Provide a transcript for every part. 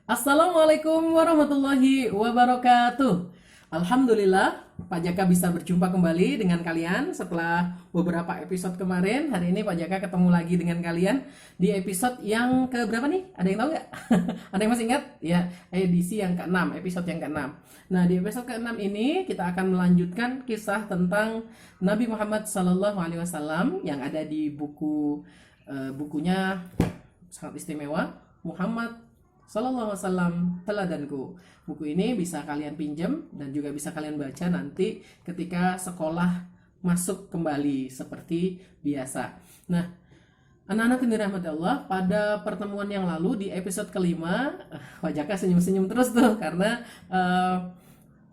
Assalamualaikum warahmatullahi wabarakatuh. Alhamdulillah, Pak Jaka bisa berjumpa kembali dengan kalian setelah beberapa episode kemarin. Hari ini Pak Jaka ketemu lagi dengan kalian di episode yang ke berapa nih? Ada yang tahu nggak? Ada yang masih ingat? Ya, edisi yang ke-6, episode yang ke-6. Nah, di episode ke-6 ini kita akan melanjutkan kisah tentang Nabi Muhammad SAW yang ada di bukunya sangat istimewa, Muhammad Sallallahu Alaihi Wasallam Teladanku. Buku ini bisa kalian pinjam dan juga bisa kalian baca nanti ketika sekolah masuk kembali seperti biasa. Nah, anak-anak yang dirahmati Allah, pada pertemuan yang lalu di episode kelima, Wak Jaka senyum-senyum terus tuh karena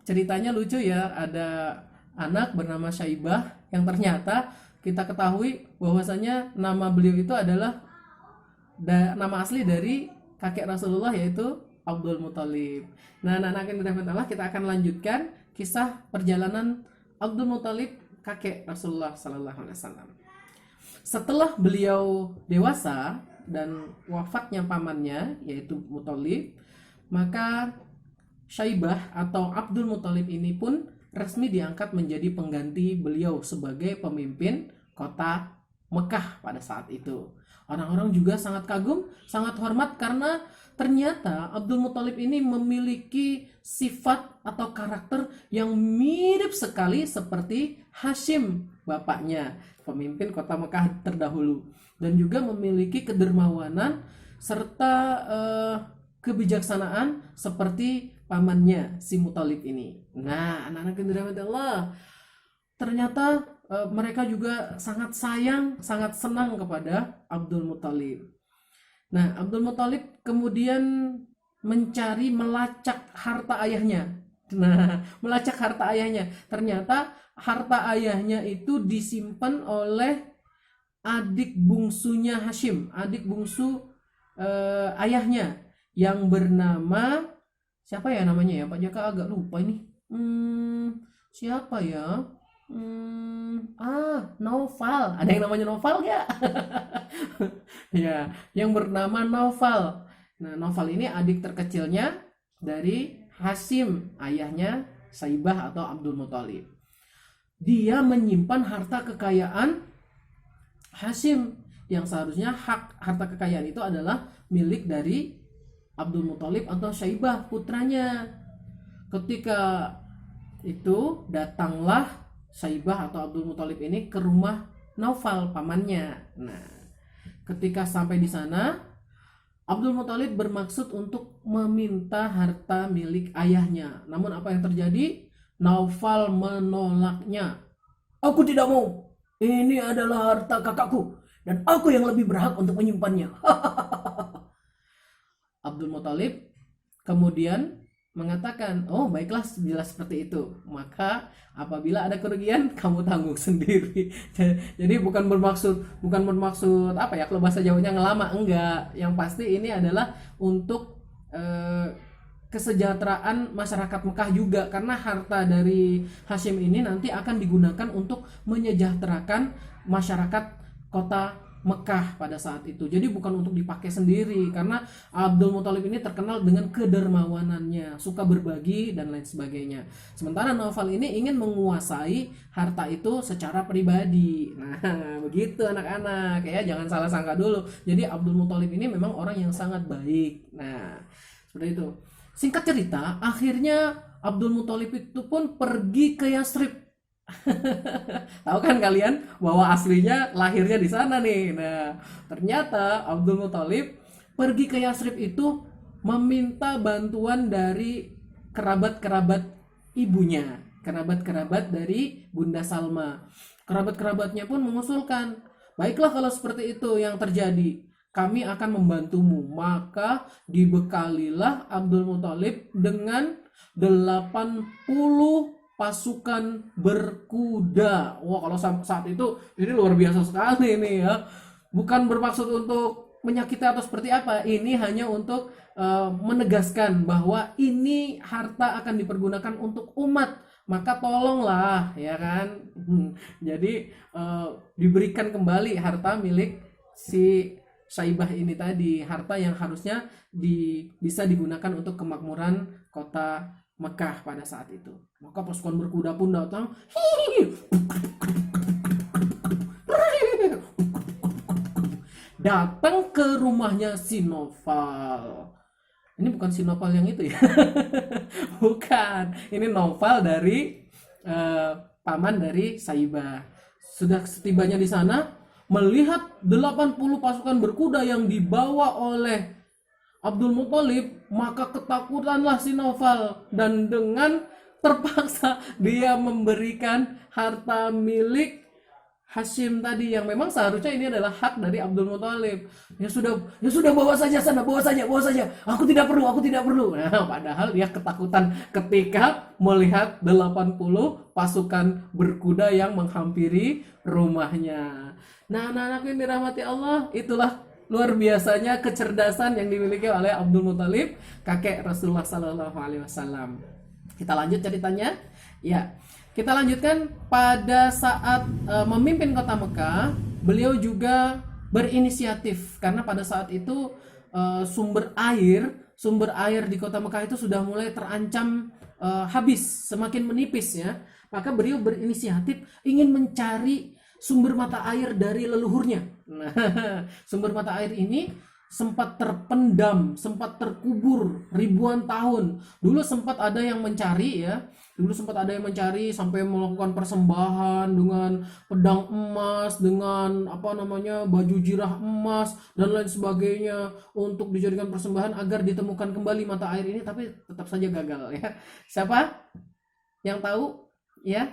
ceritanya lucu ya. Ada anak bernama Syaibah yang ternyata kita ketahui bahwasanya nama beliau itu adalah nama asli dari kakek Rasulullah, yaitu Abdul Muthalib. Nah, anak-anak yang dirahmati Allah, kita akan lanjutkan kisah perjalanan Abdul Muthalib, kakek Rasulullah Sallallahu Alaihi Wasallam. Setelah beliau dewasa dan wafatnya pamannya, yaitu Muthalib, maka Syaibah atau Abdul Muthalib ini pun resmi diangkat menjadi pengganti beliau sebagai pemimpin kota Mekah pada saat itu. Orang-orang juga sangat kagum, sangat hormat karena ternyata Abdul Muthalib ini memiliki sifat atau karakter yang mirip sekali seperti Hashim, bapaknya, pemimpin kota Mekah terdahulu, dan juga memiliki kedermawanan serta kebijaksanaan seperti pamannya si Muthalib ini. Nah, anak-anak yang dirahmati Allah, ternyata mereka juga sangat sayang, sangat senang kepada Abdul Muthalib. Nah, Abdul Muthalib kemudian melacak harta ayahnya. Nah, melacak harta ayahnya. Ternyata harta ayahnya itu disimpan oleh adik bungsunya Hashim, adik bungsu ayahnya yang bernama siapa ya namanya ya? Pak Jaka agak lupa ini. Siapa ya? Naufal. Ada yang namanya Naufal nggak? Ya, yang bernama Naufal. Nah, Naufal ini adik terkecilnya dari Hashim, ayahnya Saibah atau Abdul Muthalib. Dia menyimpan harta kekayaan Hashim yang seharusnya harta kekayaan itu adalah milik dari Abdul Muthalib atau Saibah, putranya. Ketika itu datanglah Saibah atau Abdul Muthalib ini ke rumah Naufal, pamannya. Nah, ketika sampai di sana, Abdul Muthalib bermaksud untuk meminta harta milik ayahnya. Namun apa yang terjadi? Naufal menolaknya. Aku tidak mau. Ini adalah harta kakakku dan aku yang lebih berhak untuk menyimpannya. Abdul Muthalib kemudian mengatakan, oh baiklah, jelas seperti itu, maka apabila ada kerugian kamu tanggung sendiri. Jadi bukan bermaksud apa ya, kalau bahasa Jawanya ngelama, enggak. Yang pasti ini adalah untuk kesejahteraan masyarakat Mekah juga, karena harta dari Hashim ini nanti akan digunakan untuk menyejahterakan masyarakat kota Mekah pada saat itu. Jadi bukan untuk dipakai sendiri, karena Abdul Muthalib ini terkenal dengan kedermawanannya, suka berbagi dan lain sebagainya. Sementara Naufal ini ingin menguasai harta itu secara pribadi. Nah, begitu anak-anak ya, jangan salah sangka dulu. Jadi Abdul Muthalib ini memang orang yang sangat baik. Nah, seperti itu. Singkat cerita, akhirnya Abdul Muthalib itu pun pergi ke Yasrib. Tahu kan kalian bahwa aslinya lahirnya di sana nih. Nah, ternyata Abdul Muthalib pergi ke Yasrib itu meminta bantuan dari kerabat-kerabat ibunya, kerabat-kerabat dari Bunda Salma. Kerabat-kerabatnya pun mengusulkan, baiklah kalau seperti itu yang terjadi, kami akan membantumu. Maka dibekalilah Abdul Muthalib dengan 80 pasukan berkuda. Wah, kalau saat itu ini luar biasa sekali nih ya. Bukan bermaksud untuk menyakiti atau seperti apa. Ini hanya untuk menegaskan bahwa ini harta akan dipergunakan untuk umat. Maka tolonglah, ya kan. Jadi diberikan kembali harta milik si Saibah ini tadi, harta yang harusnya bisa digunakan untuk kemakmuran kota Mekah pada saat itu. Maka pasukan berkuda pun datang, datang ke rumahnya si Noval. Ini bukan si Noval yang itu ya. Bukan. Ini Noval dari paman dari Saibah. Sudah setibanya di sana, melihat 80 pasukan berkuda yang dibawa oleh Abdul Muthalib, maka ketakutanlah si Noval, dan dengan terpaksa dia memberikan harta milik Hashim tadi yang memang seharusnya ini adalah hak dari Abdul Muthalib. Ya sudah bawa saja sana, bawa saja. Aku tidak perlu. Nah, padahal dia ketakutan ketika melihat 80 pasukan berkuda yang menghampiri rumahnya. Nah, anak-anak yang dirahmati Allah, itulah luar biasanya kecerdasan yang dimiliki oleh Abdul Muthalib, kakek Rasulullah Sallallahu Alaihi Wasallam. Kita lanjut ceritanya. Ya, kita lanjutkan. Pada saat memimpin kota Mekah, beliau juga berinisiatif karena pada saat itu sumber air di kota Mekah itu sudah mulai terancam habis, semakin menipis ya. Maka beliau berinisiatif ingin mencari sumber mata air dari leluhurnya. Nah, sumber mata air ini sempat terpendam, sempat terkubur ribuan tahun. Dulu sempat ada yang mencari sampai melakukan persembahan dengan pedang emas, dengan baju jirah emas dan lain sebagainya untuk dijadikan persembahan agar ditemukan kembali mata air ini, tapi tetap saja gagal ya. Siapa yang tahu ya?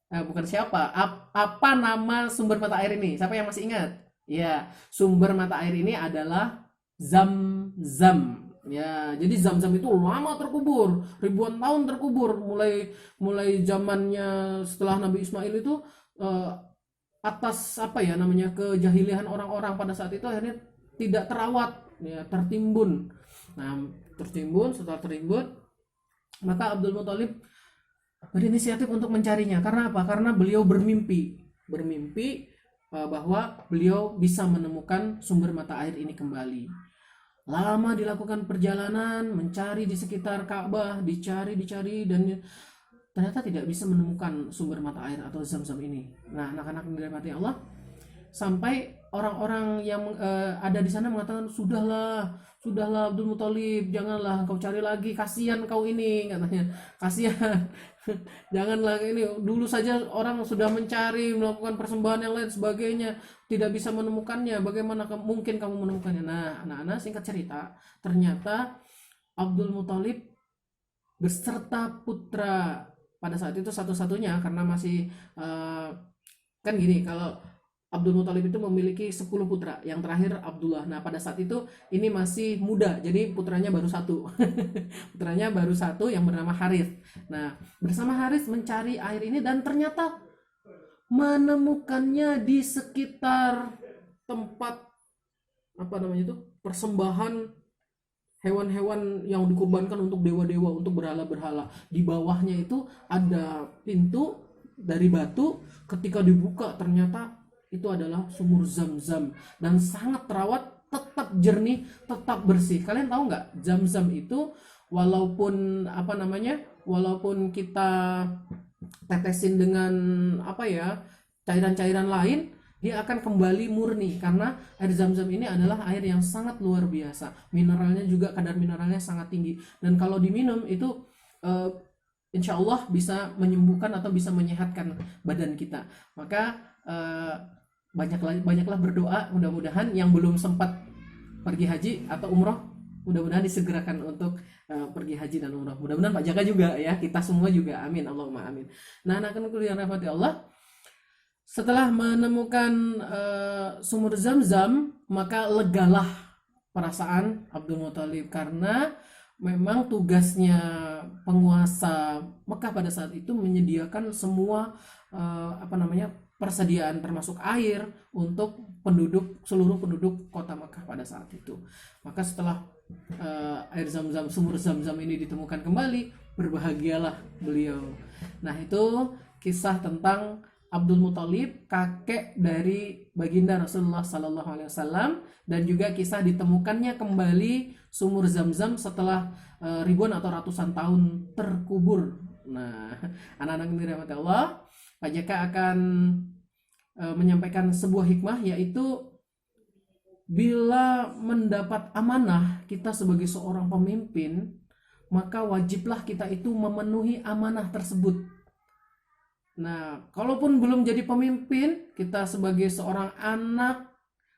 Bukan siapa, apa nama sumber mata air ini? Siapa yang masih ingat? Ya, sumber mata air ini adalah Zam-Zam. Ya, jadi Zam-Zam itu lama terkubur, ribuan tahun terkubur, mulai zamannya setelah Nabi Ismail itu atas kejahilian orang-orang pada saat itu akhirnya tidak terawat, ya, tertimbun. Nah, setelah tertimbun, maka Abdul Muthalib berinisiatif untuk mencarinya. Karena apa? Karena beliau bermimpi bahwa beliau bisa menemukan sumber mata air ini kembali. Lama dilakukan perjalanan, mencari di sekitar Ka'bah, dicari dan ternyata tidak bisa menemukan sumber mata air atau Zam-Zam ini. Nah, anak-anak yang dirahmati Allah, sampai orang-orang yang ada di sana mengatakan, sudahlah Abdul Muthalib, janganlah kau cari lagi, kasihan kau ini, katanya, kasihan. Janganlah ini, dulu saja orang sudah mencari, melakukan persembahan yang lain sebagainya, tidak bisa menemukannya, bagaimana mungkin kamu menemukannya. Nah, anak-anak, singkat cerita, ternyata Abdul Muthalib beserta putra pada saat itu satu-satunya, karena masih kan gini, kalau Abdul Muthalib itu memiliki 10 putra, yang terakhir Abdullah. Nah, pada saat itu ini masih muda, jadi putranya baru satu. Putranya baru satu yang bernama Harith. Nah, bersama Harith mencari air ini dan ternyata menemukannya di sekitar tempat persembahan hewan-hewan yang dikorbankan untuk dewa-dewa, untuk berhala-berhala. Di bawahnya itu ada pintu dari batu, ketika dibuka ternyata itu adalah sumur Zam-Zam dan sangat terawat, tetap jernih, tetap bersih. Kalian tahu nggak, Zam-Zam itu walaupun kita tetesin dengan cairan-cairan lain, dia akan kembali murni karena air Zam-Zam ini adalah air yang sangat luar biasa. Mineralnya juga, kadar mineralnya sangat tinggi, dan kalau diminum itu insya Allah bisa menyembuhkan atau bisa menyehatkan badan kita. Maka banyaklah berdoa, mudah-mudahan yang belum sempat pergi haji atau umroh, mudah-mudahan disegerakan untuk pergi haji dan umroh. Mudah-mudahan Pak Jaka juga ya, kita semua juga, amin, Allahumma amin. Nah, anak-anakku yang rahmati Allah, setelah menemukan sumur Zam-Zam, maka legalah perasaan Abdul Muthalib, karena memang tugasnya penguasa Mekah pada saat itu menyediakan semua persediaan termasuk air untuk seluruh penduduk kota Mekah pada saat itu. Maka setelah air Zam-Zam, sumur Zam-Zam ini ditemukan kembali, berbahagialah beliau. Nah, itu kisah tentang Abdul Muthalib, kakek dari baginda Rasulullah Sallallahu Alaihi Wasallam, dan juga kisah ditemukannya kembali sumur Zam-Zam setelah ribuan atau ratusan tahun terkubur. Nah, anak-anak yang dirahmati Allah, Pak Jaka akan menyampaikan sebuah hikmah, yaitu bila mendapat amanah kita sebagai seorang pemimpin, maka wajiblah kita itu memenuhi amanah tersebut. Nah, kalaupun belum jadi pemimpin, kita sebagai seorang anak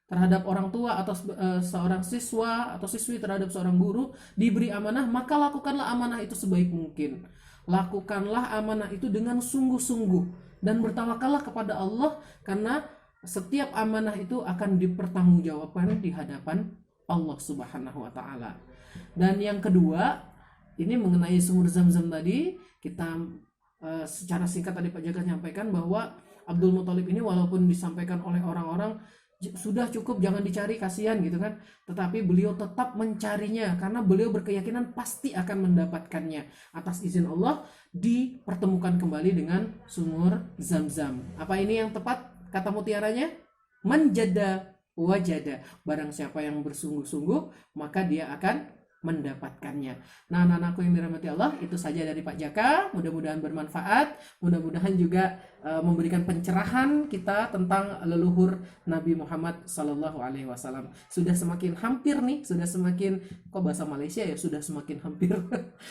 terhadap orang tua atau seorang siswa atau siswi terhadap seorang guru diberi amanah, maka lakukanlah amanah itu sebaik mungkin. Lakukanlah amanah itu dengan sungguh-sungguh dan bertawakallah kepada Allah, karena setiap amanah itu akan dipertanggungjawabkan di hadapan Allah Subhanahu wa taala. Dan yang kedua, ini mengenai sumur Zam-Zam tadi, kita secara singkat tadi Pak Jaka menyampaikan bahwa Abdul Muthalib ini walaupun disampaikan oleh orang-orang sudah cukup, jangan dicari, kasihan gitu kan, tetapi beliau tetap mencarinya karena beliau berkeyakinan pasti akan mendapatkannya. Atas izin Allah dipertemukan kembali dengan sumur Zam-Zam. Apa ini yang tepat kata mutiaranya? Manjada wajada. Barang siapa yang bersungguh-sungguh, maka dia akan mendapatkannya. Nah, anak-anakku yang dirahmati Allah, itu saja dari Pak Jaka. Mudah-mudahan bermanfaat, mudah-mudahan juga memberikan pencerahan kita tentang leluhur Nabi Muhammad Sallallahu Alaihi Wasallam. Sudah semakin hampir nih, sudah semakin, kok bahasa Malaysia ya, sudah semakin hampir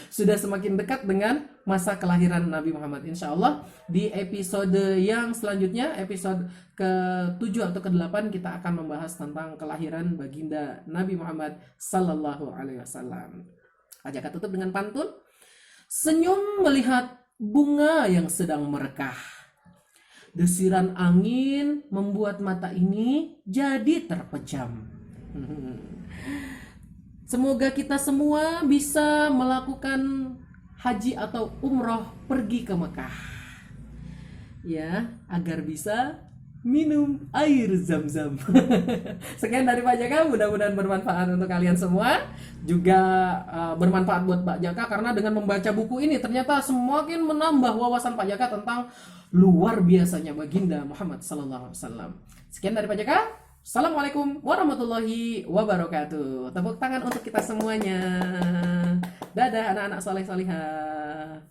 sudah semakin dekat dengan masa kelahiran Nabi Muhammad. Insya Allah di episode yang selanjutnya, episode ke-7 atau ke-8, kita akan membahas tentang kelahiran baginda Nabi Muhammad Sallallahu Alaihi Wasallam. Pak Jaka tutup dengan pantun. Senyum melihat bunga yang sedang merekah, desiran angin membuat mata ini jadi terpejam. Semoga kita semua bisa melakukan haji atau umroh pergi ke Mekah, ya, agar bisa minum air Zam-Zam. Sekian dari Pak Jaka, mudah-mudahan bermanfaat untuk kalian semua. Juga bermanfaat buat Pak Jaka, karena dengan membaca buku ini ternyata semakin menambah wawasan Pak Jaka tentang luar biasanya baginda Muhammad Sallallahu Alaihi Wasallam. Sekian dari Pak Jaka. Assalamualaikum warahmatullahi wabarakatuh. Tepuk tangan untuk kita semuanya. Dadah anak-anak soleh solihah.